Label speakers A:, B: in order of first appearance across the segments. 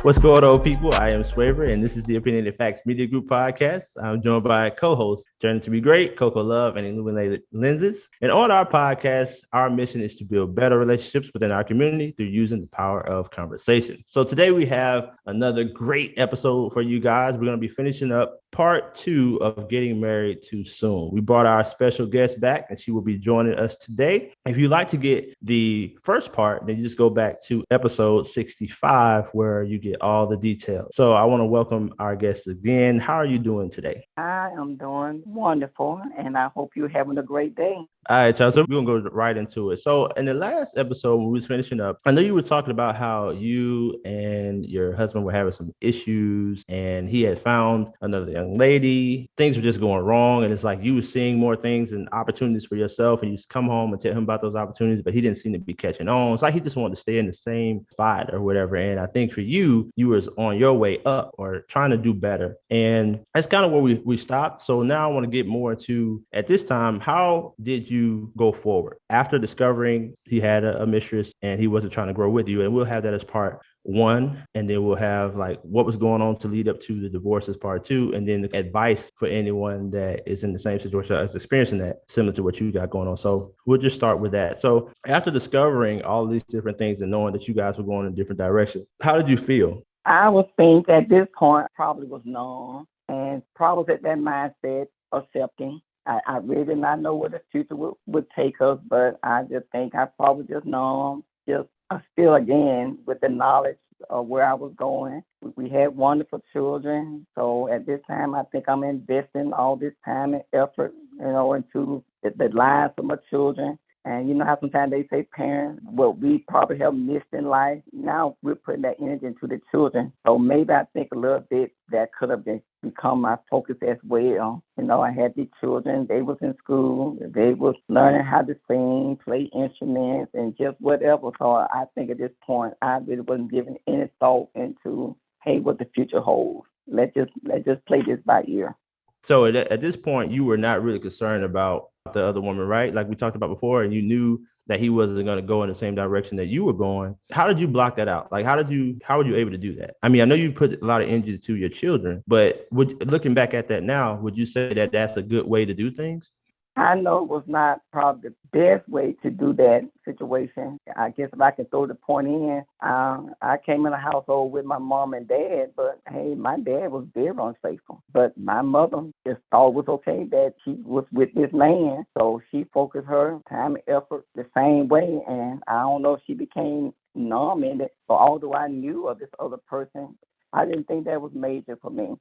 A: What's going on, people? I am Swaver, and this is the Opinionated Facts Media Group podcast. I'm joined by co-hosts Journey to Be Great, Coco Love, and Illuminated Lenses. And on our podcast, our mission is to build better relationships within our community through using the power of conversation. So today we have another great episode for you guys. We're going to be finishing up part 2 of Getting Married Too Soon. We brought our special guest back, and she will be joining us today. If you'd like to get the first part, then you just go back to episode 65, where you get all the details. So I want to welcome our guest again. How are you doing today?
B: I am doing wonderful, and I hope you're having a great day.
A: All right, Charles. So we're gonna go right into it. So in the last episode, when we was finishing up, I know you were talking about how you and your husband were having some issues, and he had found another young lady. Things were just going wrong, and it's like you were seeing more things and opportunities for yourself, and you just come home and tell him about those opportunities, but he didn't seem to be catching on. It's like he just wanted to stay in the same spot or whatever. And I think for you, you was on your way up or trying to do better, and that's kind of where we stopped. So now I want to get more into, at this time, how did you go forward after discovering he had a mistress and he wasn't trying to grow with you? And we'll have that as part 1, and then we'll have like what was going on to lead up to the divorce as part 2, and then advice for anyone that is in the same situation as experiencing that, similar to what you got going on. So we'll just start with that. So after discovering all of these different things and knowing that you guys were going in different directions, how did you feel?
B: I would think at this point probably was numb and probably at that mindset, accepting. I really did not know where the future would take us, but I just think I probably just numb, just still again with the knowledge of where I was going. We had wonderful children, so at this time I think I'm investing all this time and effort, into the lives of my children. And you know how sometimes they say parents, what we probably have missed in life, now we're putting that energy into the children. So maybe I think a little bit that could have become my focus as well. I had these children, they was in school, they was learning how to sing, play instruments, and just whatever. So I think at this point, I really wasn't giving any thought into, hey, what the future holds. Let's just play this by ear.
A: So at this point, you were not really concerned about the other woman, right? Like we talked about before, and you knew that he wasn't going to go in the same direction that you were going. How did you block that out? Like, how were you able to do that? I mean, I know you put a lot of energy to your children, but looking back at that now, would you say that that's a good way to do things?
B: I know it was not probably the best way to do that situation. I guess if I can throw the point in, I came in a household with my mom and dad, but hey, my dad was very unfaithful. But my mother just thought it was okay that she was with this man, so she focused her time and effort the same way, and I don't know if she became numb in it. So although I knew of this other person, I didn't think that was major for me.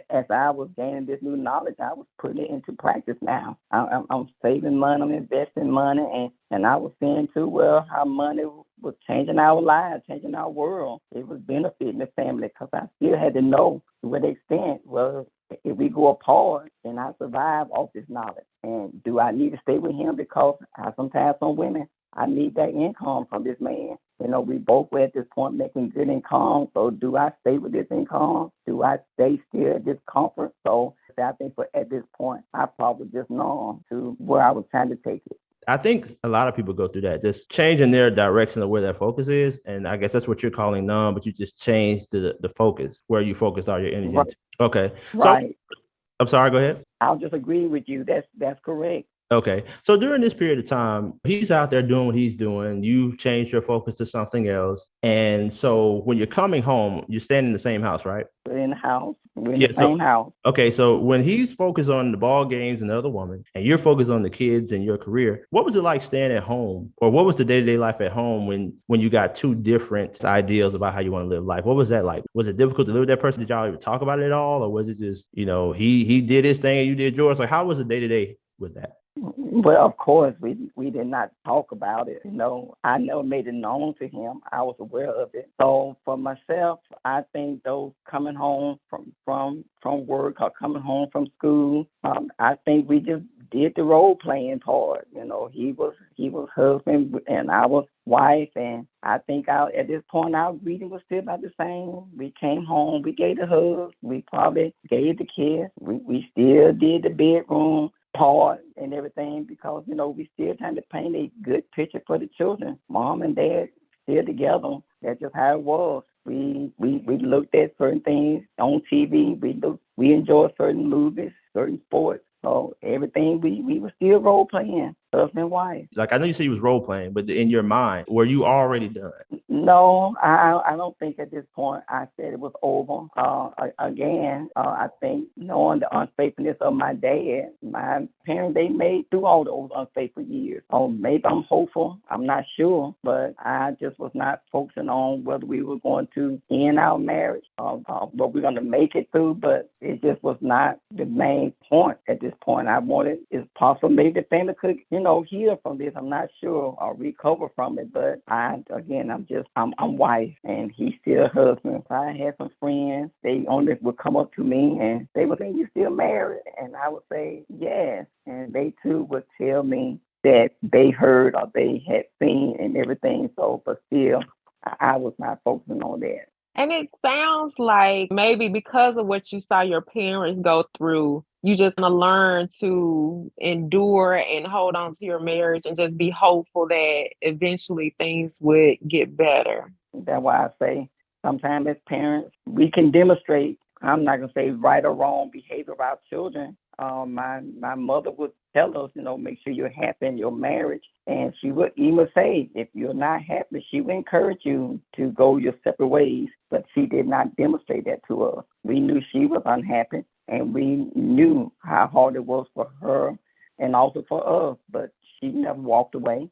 B: As I was gaining this new knowledge, I was putting it into practice now. I'm saving money, I'm investing money, and I was seeing too, well, how money was changing our lives, changing our world. It was benefiting the family because I still had to know to what extent, well, if we go apart, then I survive off this knowledge. And do I need to stay with him? Because sometimes some women, I need that income from this man. We both were at this point making good income. So do I stay with this income? Do I stay still at this comfort? So I think at this point, I probably just know to where I was trying to take it.
A: I think a lot of people go through that, just changing their direction of where their focus is. And I guess that's what you're calling numb, but you just changed the focus, where you focus all your energy.
B: Right.
A: Okay.
B: Right.
A: So I'm sorry, go ahead.
B: I'll just agree with you. That's correct.
A: Okay. So during this period of time, he's out there doing what he's doing. You've changed your focus to something else. And so when you're coming home, you're staying in the same house, right?
B: We're in the house. We're in the same house.
A: Okay. So when he's focused on the ball games and the other woman, and you're focused on the kids and your career, what was it like staying at home? Or what was the day-to-day life at home when you got two different ideas about how you want to live life? What was that like? Was it difficult to live with that person? Did y'all even talk about it at all? Or was it just, he did his thing and you did yours? Like, how was the day-to-day with that?
B: Well, of course, we did not talk about it. I never made it known to him. I was aware of it. So for myself, I think those coming home from work or coming home from school, I think we just did the role playing part. He was husband and I was wife, and I think at this point our greeting was still about the same. We came home, we gave the hug, we probably gave the kiss, we still did the bedroom part and everything because we still trying to paint a good picture for the children. Mom and dad still together. That's just how it was. We looked at certain things on TV. We enjoyed certain movies, certain sports. So everything we were still role playing, husband and wife.
A: Like I know you said you was role playing, but in your mind, were you already done?
B: No, I don't think at this point I said it was over. I think knowing the unfaithfulness of my dad, my parents, they made through all those unfaithful years. Maybe I'm hopeful. I'm not sure, but I just was not focusing on whether we were going to end our marriage but we're going to make it through. But it just was not the main point at this point. I wanted, it's possible maybe the family could, heal from this. I'm not sure or recover from it, but I'm wife and he's still husband. So I had some friends, they only would come up to me and they would say, "You still married?" And I would say, "Yes." And they too would tell me that they heard or they had seen and everything. So, but still, I was not focusing on that.
C: And it sounds like maybe because of what you saw your parents go through, you just gonna learn to endure and hold on to your marriage and just be hopeful that eventually things would get better.
B: That's why I say sometimes as parents, we can demonstrate, I'm not going to say right or wrong behavior of our children. My mother would tell us, make sure you're happy in your marriage. And she would even say, if you're not happy, she would encourage you to go your separate ways. But she did not demonstrate that to us. We knew she was unhappy, and we knew how hard it was for her and also for us. But she never walked away.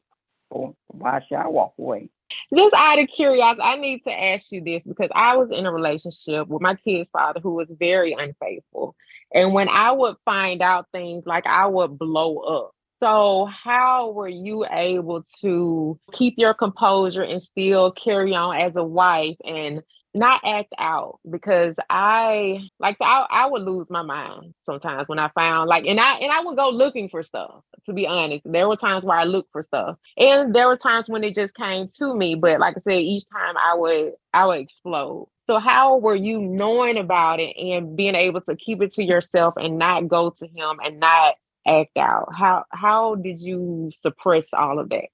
B: So why should I walk away?
C: Just out of curiosity, I need to ask you this because I was in a relationship with my kid's father who was very unfaithful. And when I would find out things, like I would blow up. So, how were you able to keep your composure and still carry on as a wife and not act out? Because I would lose my mind sometimes when I found and I would go looking for stuff. To be honest, there were times where I looked for stuff, and there were times when it just came to me. But like I said, each time I would explode. So how were you knowing about it and being able to keep it to yourself and not go to him and not act out? How did you suppress all of that?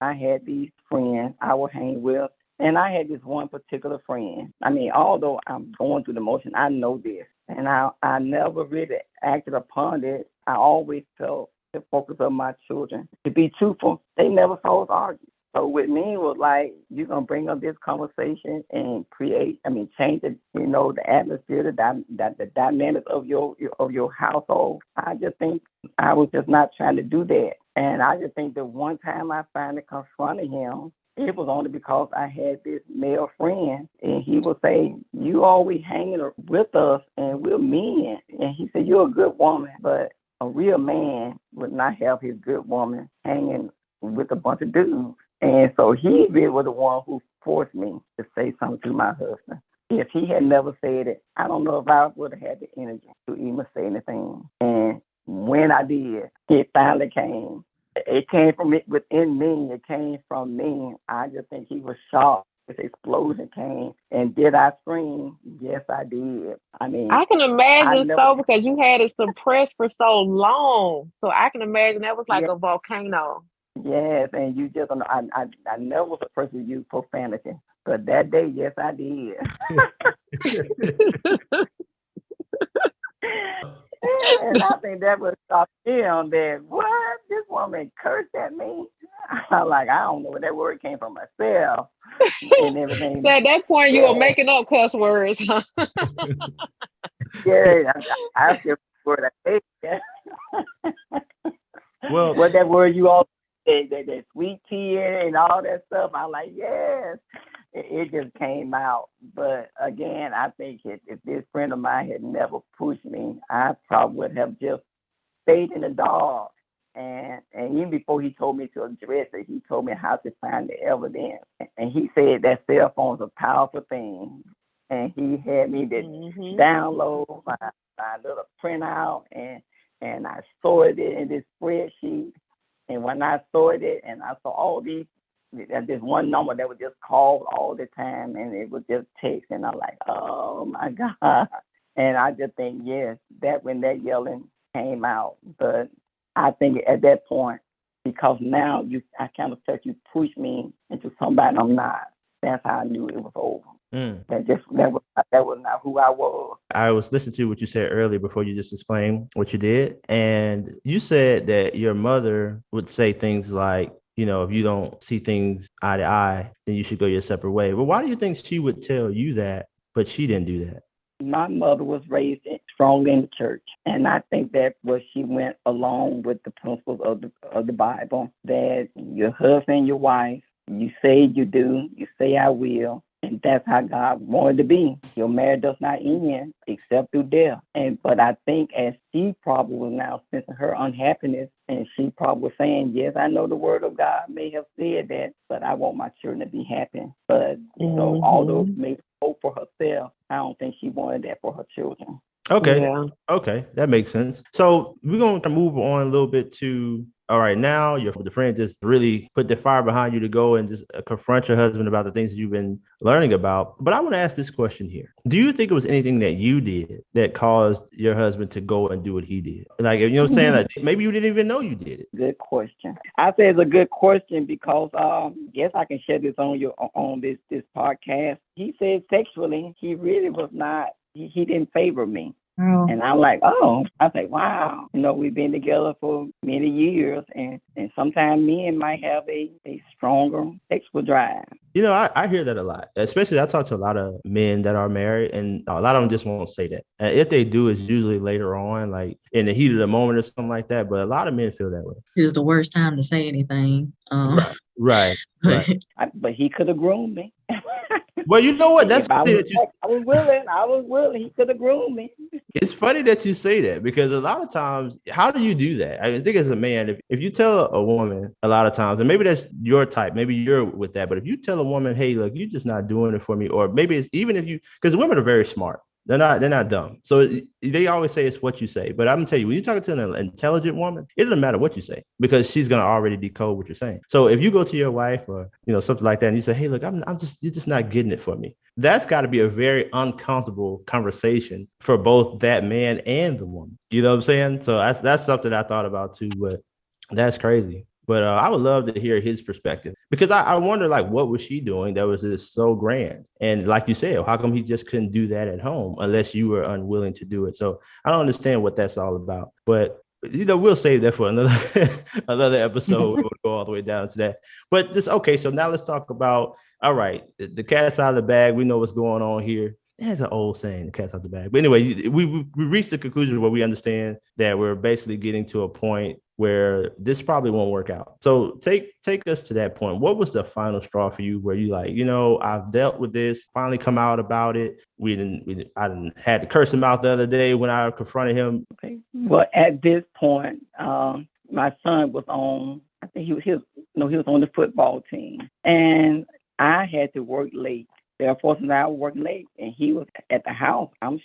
B: I had these friends I would hang with, and I had this one particular friend. I mean, although I'm going through the motion, I know this, and I never really acted upon it. I always felt the focus of my children. To be truthful, they never saw us argue. So with me, it was like, you're going to bring up this conversation and change the atmosphere, the dynamics of your household. I just think I was just not trying to do that. And I just think the one time I finally confronted him, it was only because I had this male friend, and he would say, "You always hanging with us, and we're men." And he said, "You're a good woman, but a real man would not have his good woman hanging with a bunch of dudes." And so he really was the one who forced me to say something to my husband. If he had never said it, I don't know if I would have had the energy to even say anything. And when I did, it finally came. It came from within me. It came from me. I just think he was shocked. This explosion came. And did I scream? Yes, I did. I mean,
C: I can
B: I
C: imagine
B: never,
C: so because you had it suppressed for so long. So I can imagine that was like
B: yeah,
C: a volcano.
B: yes. And you just, I never was a person who used profanity. But that day, yes, I did. And I think that was shocked him that, what? This woman cursed at me? I'm like, I don't know where that word came from myself and
C: So
B: everything.
C: at that point, you were
B: Yeah,
C: making up cuss words, huh?
B: yeah. I feel the word I hate. Yeah.
A: Well,
B: What that word you all say, that sweet tea and all that stuff. I'm like, yes. It just came out. But again, I think if this friend of mine had never pushed me, I probably would have just stayed in the dark. And even before he told me to address it, he told me how to find the evidence. And he said that cell phone's a powerful thing. And he had me to
C: Hmm.
B: download my little printout, and I sorted it in this spreadsheet. And when I sorted it, and I saw all these, this one number that would just call all the time, and it was just text, and I'm like, oh my God. And I just think, yes, that when that yelling came out, but I think at that point, because now I kind of felt you push me into somebody I'm not. That's how I knew it was over.
A: Mm.
B: That was not who I was.
A: I was listening to what you said earlier before you just explained what you did. And you said that your mother would say things like, if you don't see things eye to eye, then you should go your separate way. Well, why do you think she would tell you that, but she didn't do that?
B: My mother was raised strong in the church, and I think that was she went along with the principles of the Bible, that your husband, your wife, you say you do, you say I will, and that's how God wanted to be. Your marriage does not end except through death. But I think as she probably was now sensing her unhappiness, and she probably was saying, yes, I know the word of God may have said that, but I want my children to be happy. But so although maybe hope for herself, I don't think she wanted that for her children.
A: Okay.
C: Yeah.
A: Okay. That makes sense. So we're going to move on a little bit to, all right, now your the friend just really put the fire behind you to go and just confront your husband about the things that you've been learning about. But I want to ask this question here. Do you think it was anything that you did that caused your husband to go and do what he did? Like, you know what I'm saying? Like, maybe you didn't even know you did it.
B: Good question. I say it's a good question because yes, I can share this on this podcast. He said sexually, he really was not. He didn't favor me. Oh. And I'm like, oh, I say, wow. We've been together for many years, and sometimes men might have a stronger sexual drive.
A: I hear that a lot, especially I talk to a lot of men that are married, and a lot of them just won't say that. And if they do, it's usually later on, like in the heat of the moment or something like that. But a lot of men feel that way.
D: It's the worst time to say anything.
A: Right.
B: But he could have groomed me.
A: Well, you know what? That's funny
B: I was willing. He could have groomed me.
A: It's funny that you say that because a lot of times, how do you do that? I think as a man, if you tell a woman a lot of times, and maybe that's your type, maybe you're with that, but if you tell a woman, hey, look, you're just not doing it for me, or maybe it's even if you, because women are very smart. They're not dumb. So they always say it's what you say. But I'm gonna tell you, when you're talking to an intelligent woman, it doesn't matter what you say because she's gonna already decode what you're saying. So if you go to your wife or something like that, and you say, hey, look, you're just not getting it for me. That's got to be a very uncomfortable conversation for both that man and the woman. You know what I'm saying? So that's something I thought about too. But that's crazy. But I would love to hear his perspective because I wonder, like, what was she doing that was just so grand? And like you said, how come he just couldn't do that at home unless you were unwilling to do it? So I don't understand what that's all about. But we'll save that for another episode. We'll go all the way down to that. But just okay. So now let's talk about, all right, the cat's out of the bag. We know what's going on here. That's an old saying, the cat's out the bag. But anyway, we reached the conclusion where we understand that we're basically getting to a point where this probably won't work out. So take us to that point. What was the final straw for you where you like, I've dealt with this, finally come out about it. I didn't had to curse him out the other day when I confronted him.
B: Okay. Well, at this point, my son was on, I think he was on the football team, and I had to work late. Therefore, I was working late, and he was at the house. I'm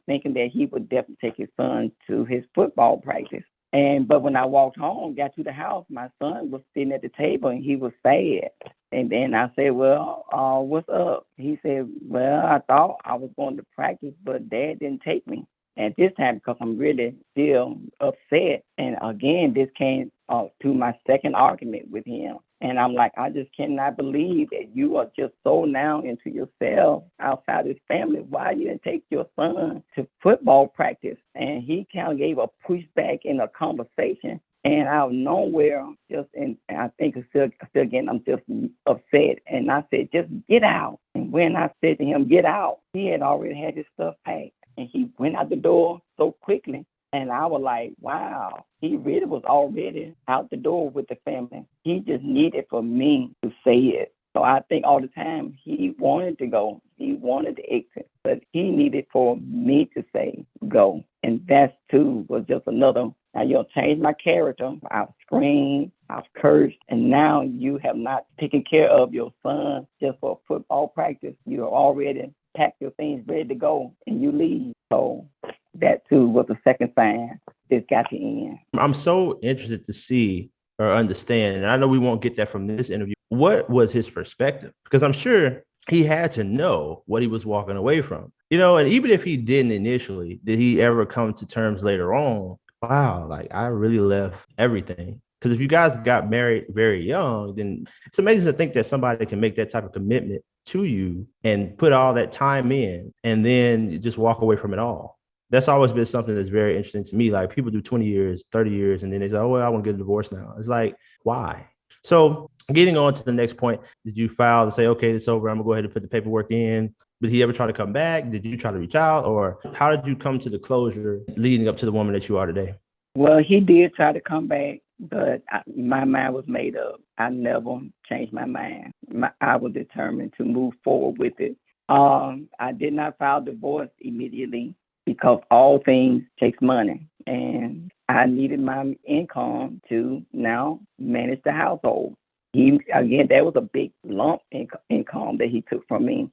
B: thinking that he would definitely take his son to his football practice. But when I walked home, got to the house, my son was sitting at the table, and he was sad. And then I said, well, what's up? He said, well, I thought I was going to practice, but Dad didn't take me. And this time, because I'm really still upset. And again, this came to my second argument with him. And I'm like, I just cannot believe that you are just so now into yourself outside this family. Why you didn't take your son to football practice? And he kind of gave a pushback in a conversation. And out of nowhere, I think it's still again, I'm just upset. And I said, just get out. And when I said to him, get out, he had already had his stuff packed. And he went out the door so quickly. And I was like, wow, he really was already out the door with the family. He just needed for me to say it. So I think all the time he wanted to go. He wanted to exit. But he needed for me to say go. And that, too, was just another. Now, you'll change my character. I've screamed, I've cursed, and now you have not taken care of your son just for football practice. You have already packed your things ready to go, and you leave. So that, too, was the second sign this got to end.
A: I'm so interested to see or understand, and I know we won't get that from this interview, what was his perspective? Because I'm sure he had to know what he was walking away from. And even if he didn't initially, did he ever come to terms later on? Wow, like I really left everything. Because if you guys got married very young, then it's amazing to think that somebody can make that type of commitment to you and put all that time in and then just walk away from it all. That's always been something that's very interesting to me. Like people do 20 years, 30 years, and then they say, oh, well, I want to get a divorce now. It's like, why? So getting on to the next point, did you file to say, okay, it's over, I'm gonna go ahead and put the paperwork in? Did he ever try to come back? Did you try to reach out? Or how did you come to the closure leading up to the woman that you are today?
B: Well, he did try to come back, but my mind was made up. I never changed my mind. I was determined to move forward with it. I did not file divorce immediately because all things takes money, and I needed my income to now manage the household. That was a big lump income that he took from me.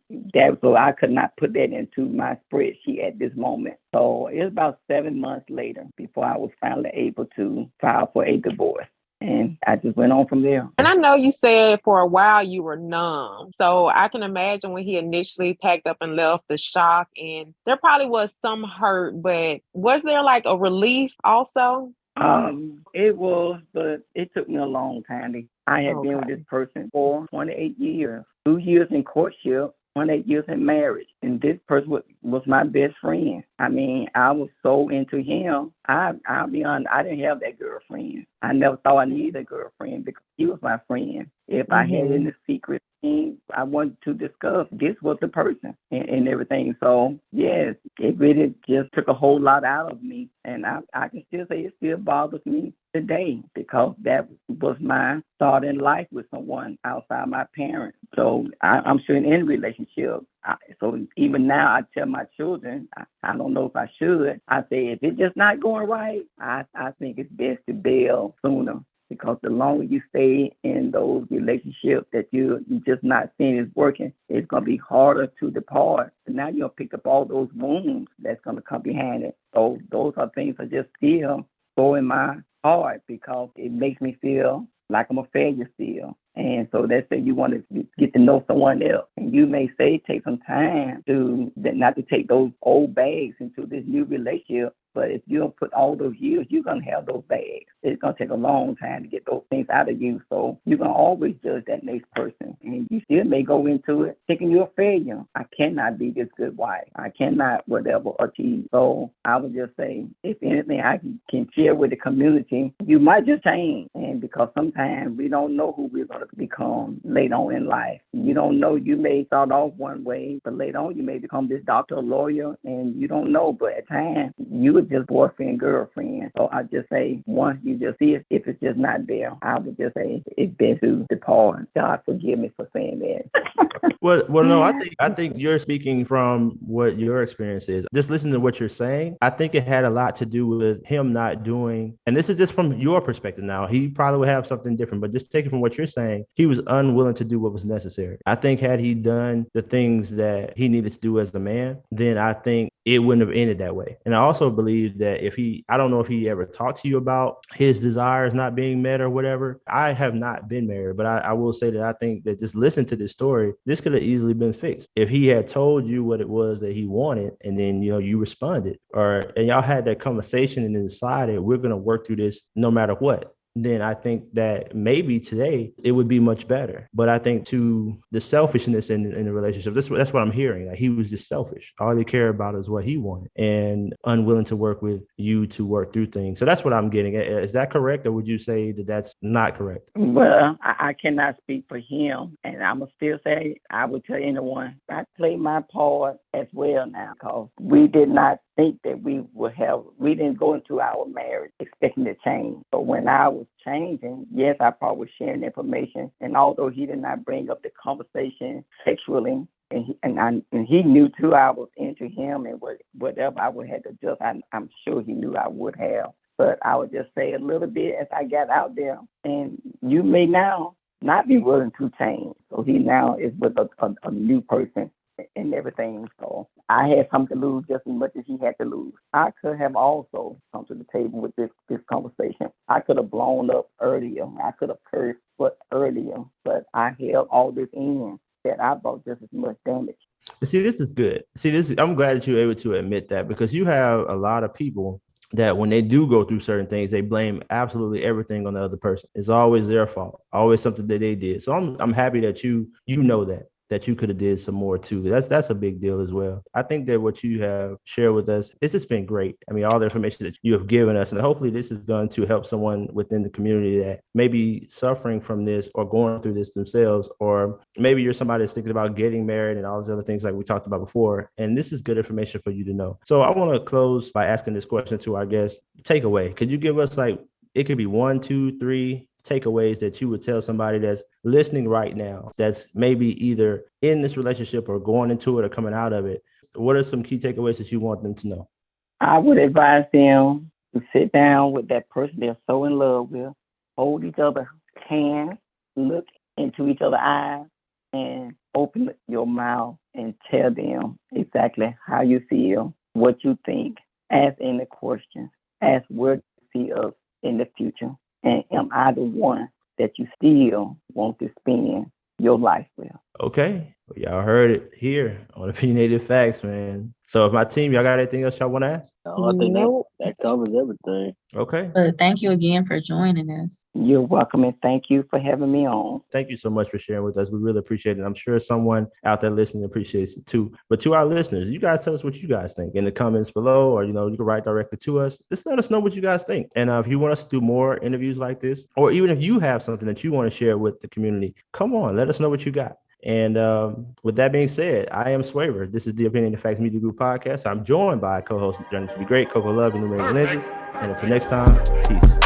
B: So I could not put that into my spreadsheet at this moment. So it was about 7 months later before I was finally able to file for a divorce. And I just went on from there.
C: And I know you said for a while you were numb. So I can imagine when he initially packed up and left, the shock, and there probably was some hurt, but was there like a relief also?
B: It was, but it took me a long time. I had been with this person for 28 years, 2 years in courtship, 28 years in marriage, and this person was my best friend. I mean, I was so into him. I'll be honest, I didn't have that girlfriend. I never thought I needed a girlfriend because he was my friend. If I had any secret things I wanted to discuss, this was the person and everything. So, yes, it really just took a whole lot out of me. And I can still say it still bothers me today because that was my start in life with someone outside my parents. So I'm sure in any relationship, so even now I tell my children, I don't know if I should, I say if it's just not going right, I think it's best to bail sooner. Because the longer you stay in those relationships that you just not seeing is working, it's going to be harder to depart. And now you're going to pick up all those wounds that's going to come behind it. So those are things that just still go in my heart because it makes me feel like I'm a failure still. And so that's that you want to get to know someone else. And you may say take some time to not to take those old bags into this new relationship. But if you don't put all those years, you're going to have those bags. It's going to take a long time to get those things out of you. So you're going to always judge that next person. And you still may go into it thinking you're a failure. I cannot be this good wife. I cannot whatever achieve. So I would just say, if anything I can share with the community, you might just change. And because sometimes we don't know who we're going to become later on in life. You don't know. You may start off one way, but later on you may become this doctor or lawyer, and you don't know. But at times, you would just boyfriend, girlfriend. So I just say, once you just see it, if it's just not there, I would just say it's best to depart. God forgive me for saying that.
A: Well, no, I think you're speaking from what your experience is. Just listen to what you're saying. I think it had a lot to do with him not doing, and this is just from your perspective now. He probably would have something different, but just take it from what you're saying. He was unwilling to do what was necessary. I think had he done the things that he needed to do as a man, then I think it wouldn't have ended that way. And I also believe that I don't know if he ever talked to you about his desires not being met or whatever. I have not been married, but I will say that I think that just listen to this story, this could have easily been fixed. If he had told you what it was that he wanted, and then, you responded, and y'all had that conversation and then decided we're going to work through this no matter what, then I think that maybe today it would be much better. But I think to the selfishness in the relationship, that's what I'm hearing. Like he was just selfish. All he cared about is what he wanted and unwilling to work with you to work through things. So that's what I'm getting. Is that correct? Or would you say that that's not correct?
B: Well, I cannot speak for him. And I'm going to still say, I would tell anyone, I played my part as well now because we did not think that we didn't go into our marriage expecting to change. But when I was changing, yes, I probably was sharing information. And although he did not bring up the conversation sexually, and he knew too, I was into him and whatever I would have to adjust, I'm sure he knew I would have. But I would just say a little bit as I got out there. And you may now not be willing to change. So he now is with a new person and everything. So I had something to lose just as much as he had to lose. I could have also come to the table with this conversation. I could have blown up earlier. I could have cursed earlier, but I held all this in that I brought just as much damage.
A: See, this is good. I'm glad that you're able to admit that, because you have a lot of people that when they do go through certain things, they blame absolutely everything on the other person. It's always their fault, always something that they did. So I'm happy that you know that that you could have did some more too. That's a big deal as well. I think that what you have shared with us, it's just been great. I mean, all the information that you have given us, and hopefully this is going to help someone within the community that may be suffering from this or going through this themselves, or maybe you're somebody that's thinking about getting married and all these other things like we talked about before. And this is good information for you to know. So I want to close by asking this question to our guest. Takeaway. Could you give us like, it could be 1, 2, 3 takeaways that you would tell somebody that's listening right now, that's maybe either in this relationship or going into it or coming out of it? What are some key takeaways that you want them to know?
B: I would advise them to sit down with that person they're so in love with, hold each other's hands, look into each other's eyes, and open your mouth and tell them exactly how you feel, what you think. Ask any questions. Ask where you see us in the future. And am I the one that you still want to spend your life with?
A: Okay. Well, y'all heard it here on Opinionated Facts, man. So if my team, y'all got anything else y'all want to ask?
E: No, I think that covers everything.
A: Okay.
D: But thank you again for joining us.
B: You're welcome, and thank you for having me on.
A: Thank you so much for sharing with us. We really appreciate it. I'm sure someone out there listening appreciates it too. But to our listeners, you guys tell us what you guys think in the comments below, or, you can write directly to us. Just let us know what you guys think. And if you want us to do more interviews like this, or even if you have something that you want to share with the community, come on, let us know what you got. And with that being said, I am Swaver. This is the Opinionated Facts Media Group podcast. I'm joined by co-host Journey to Be Great, Coco Love, and Numerated Lenses. And until next time, peace.